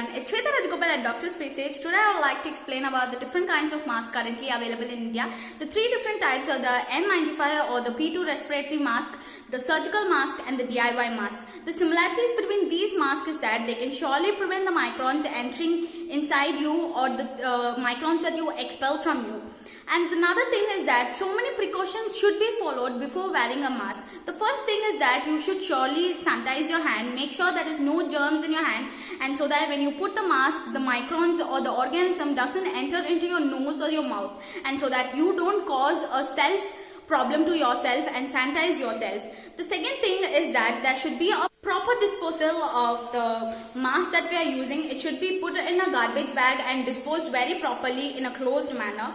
everyone, it's Shweta Rajgopal at Dr. Space Age. Today I would like to explain about the different kinds of masks currently available in India. The three different types are the N95 or the P2 respiratory mask, the surgical mask and the DIY mask. The similarities between these masks is that they can surely prevent the microns entering inside you or the microns that you expel from you. And another thing is that so many precautions should be followed before wearing a mask. The first thing is that you should surely sanitize your hand. Make sure there is no germs in your hand, and so that when you put the mask, the microns or the organism doesn't enter into your nose or your mouth, and so that you don't cause a self problem to yourself and sanitize yourself. The second thing is that there should be a proper disposal of the mask that we are using. It should be put in a garbage bag and disposed very properly in a closed manner.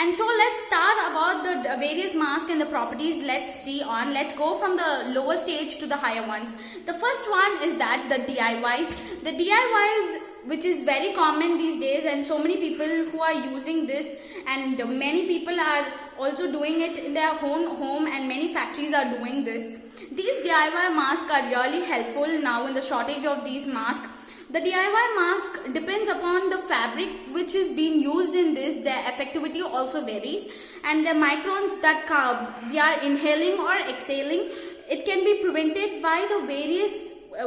And so let's start about the various masks and the properties. Let's go from the lower stage to the higher ones. The first one is that the DIYs. The DIYs, which is very common these days, and so many people who are using this, and many people are also doing it in their own home, and many factories are doing this. These DIY masks are really helpful now in the shortage of these masks. The DIY mask depends upon the fabric which is being used in this. Their effectivity also varies, and the microns that we are inhaling or exhaling, it can be prevented by the various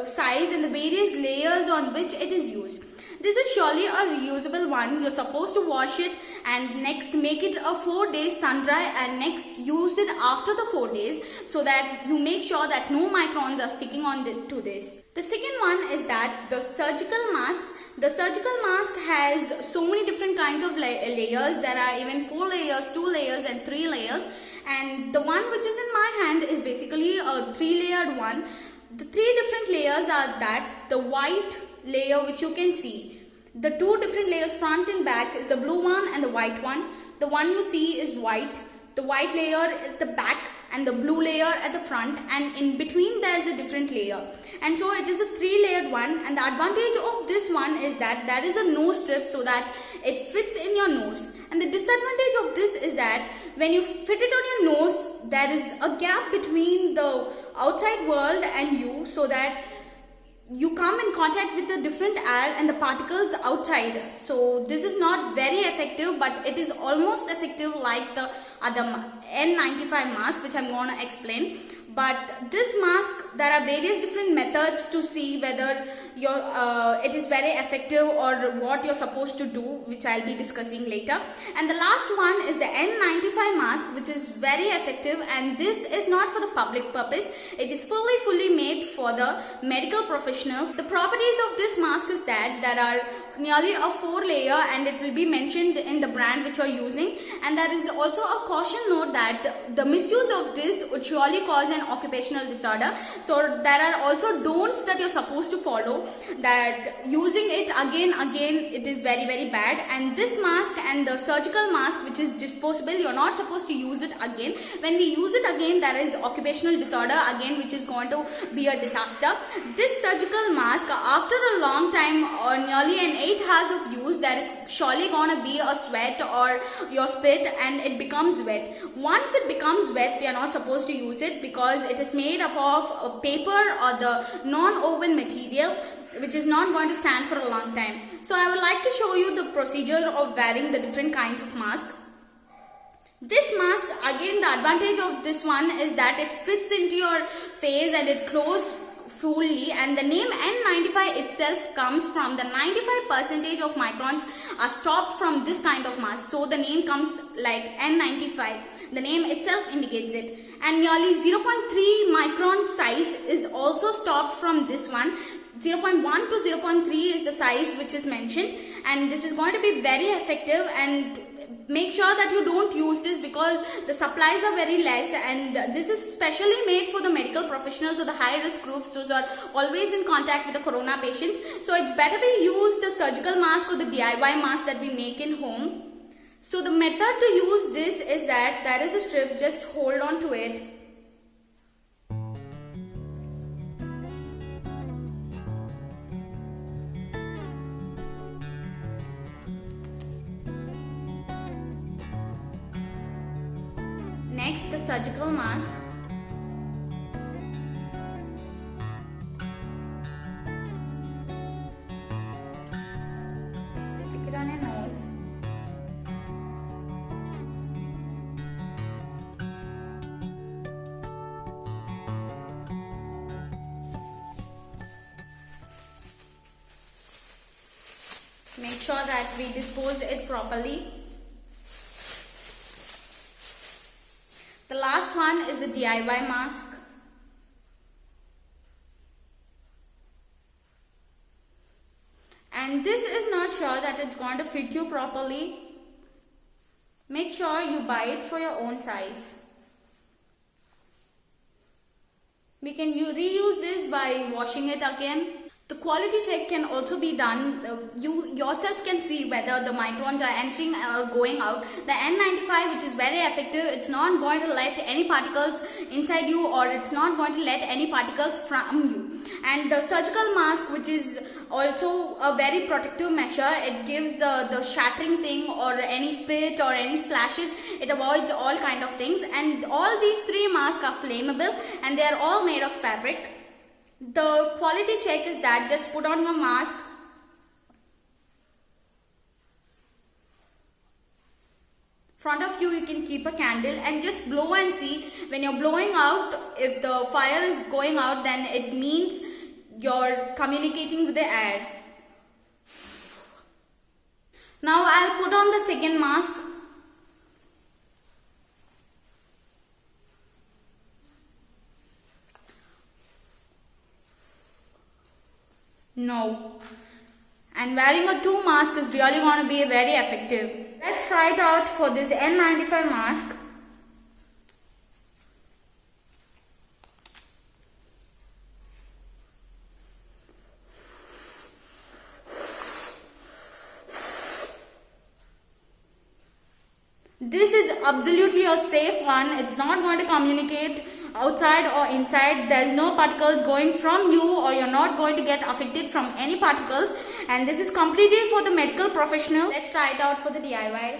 size and the various layers on which it is used. This is surely a reusable one. You're supposed to wash it and next make it a 4-day sun dry, and next use it after the 4 days, so that you make sure that no microns are sticking on to this. The second one is that the surgical mask. The surgical mask has so many different kinds of layers. There are even 4 layers, 2 layers and 3 layers. And the one which is in my hand is basically a 3-layered one. The 3 different layers are that the white layer which you can see. The 2 different layers front and back is the blue one and the white one. The one you see is white. The white layer at the back and the blue layer at the front, and in between there is a different layer. And so it is a 3-layered one, and the advantage of this one is that there is a nose strip so that it fits in your nose. And the disadvantage of this is that when you fit it on your nose, there is a gap between the outside world and you, so that you come in contact with the different air and the particles outside. So this is not very effective, but it is almost effective like the other N95 mask, which I'm going to explain. But this mask, there are various different methods to see whether it is very effective or what you're supposed to do, which I'll be discussing later. And the last one is the N95 mask, which is very effective, and this is not for the public purpose. It is fully made for the medical professionals. The properties of this mask is that there are nearly a 4-layer, and it will be mentioned in the brand which you're using. And there is also a caution note that the misuse of this would surely cause an occupational disorder. So there are also don'ts that you're supposed to follow, that using it again it is very bad. And this mask and the surgical mask, which is disposable, you're not supposed to use it again. When we use it again, there is occupational disorder again, which is going to be a disaster. This surgical mask, after a long time or nearly an 8 hours of use, there is surely going to be a sweat or your spit, and it becomes wet. Once it becomes wet, we are not supposed to use it, because it is made up of a paper or the non-woven material, which is not going to stand for a long time. So I would like to show you the procedure of wearing the different kinds of masks. This mask, again, the advantage of this one is that it fits into your face and it closes fully, and the name N95 itself comes from the 95% of microns are stopped from this kind of mask. So the name comes like N95. The name itself indicates it. And nearly 0.3 micron size is also stopped from this one. 0.1 to 0.3 is the size which is mentioned, and this is going to be very effective. And make sure that you don't use this, because the supplies are very less, and this is specially made for the medical professionals or the high risk groups. Those are always in contact with the corona patients. So it's better we use the surgical mask or the DIY mask that we make in home. So the method to use this is that there is a strip, just hold on to it. Next, the surgical mask. Make sure that we dispose it properly. The last one is the DIY mask. And this is not sure that it's going to fit you properly. Make sure you buy it for your own size. We can reuse this by washing it again. The quality check can also be done. You yourself can see whether the microns are entering or going out. The N95, which is very effective, it's not going to let any particles inside you, or it's not going to let any particles from you. And the surgical mask, which is also a very protective measure, it gives the shattering thing or any spit or any splashes. It avoids all kind of things. And all these three masks are flammable and they are all made of fabric. The quality check is that just put on your mask, front of you can keep a candle and just blow and see. When you're blowing out, if the fire is going out, then it means you're communicating with the air. Now I'll put on the second mask. No. And wearing a two mask is really going to be very effective. Let's try it out for this N95 mask. This is absolutely a safe one. It's not going to communicate outside or inside. There's no particles going from you, or you're not going to get affected from any particles. And this is completely for the medical professional. Let's try it out for the DIY.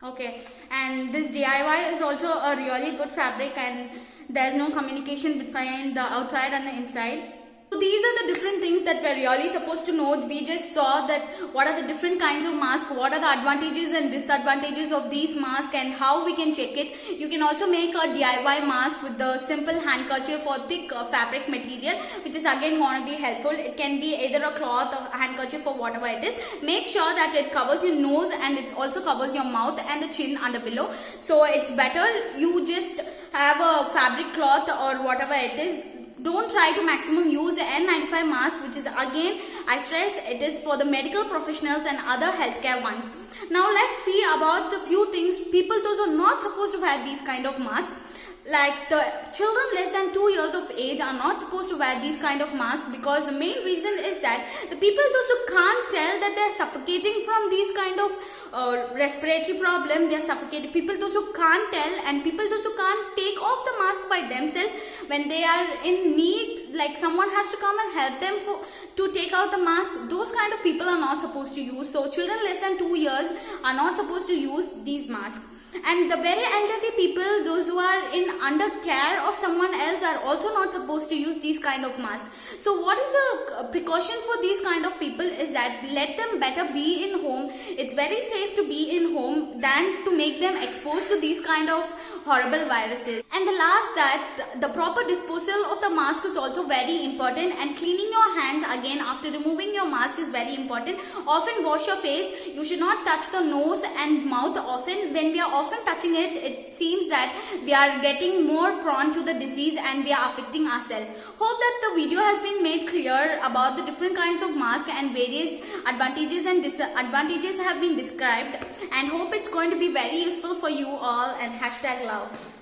Okay, and this DIY is also a really good fabric, and there's no communication between the outside and the inside. So these are the different things that we're really supposed to know. We just saw that what are the different kinds of masks, what are the advantages and disadvantages of these masks, and how we can check it. You can also make a DIY mask with the simple handkerchief or thick fabric material, which is again going to be helpful. It can be either a cloth or a handkerchief or whatever it is. Make sure that it covers your nose and it also covers your mouth and the chin under below. So it's better you just have a fabric cloth or whatever it is. Don't try to maximum use the N95 mask, which is again, I stress, it is for the medical professionals and other healthcare ones. Now let's see about the few things people those are not supposed to wear these kind of masks. Like the children less than 2 years of age are not supposed to wear these kind of masks, because the main reason is that the people those who can't tell that they're suffocating from these kind of respiratory problem, they're suffocating. People those who can't tell, and people those who can't take off the mask by themselves when they are in need, like someone has to come and help them to take out the mask, those kind of people are not supposed to use. So children less than 2 years are not supposed to use these masks. And the very elderly people, those who are in under care of someone else, are also not supposed to use these kind of masks. So what is the precaution for these kind of people is that let them better be in home. It's very safe to be in home than to make them exposed to these kind of horrible viruses. And the last, that the proper disposal of the mask is also very important, and cleaning your hands again after removing your mask is very important. Often wash your face. You should not touch the nose and mouth often. When we are often touching it, it seems that we are getting more prone to the disease and we are affecting ourselves. Hope that the video has been made clear about the different kinds of masks and various advantages and disadvantages have been described, and hope it's going to be very useful for you all, and #love.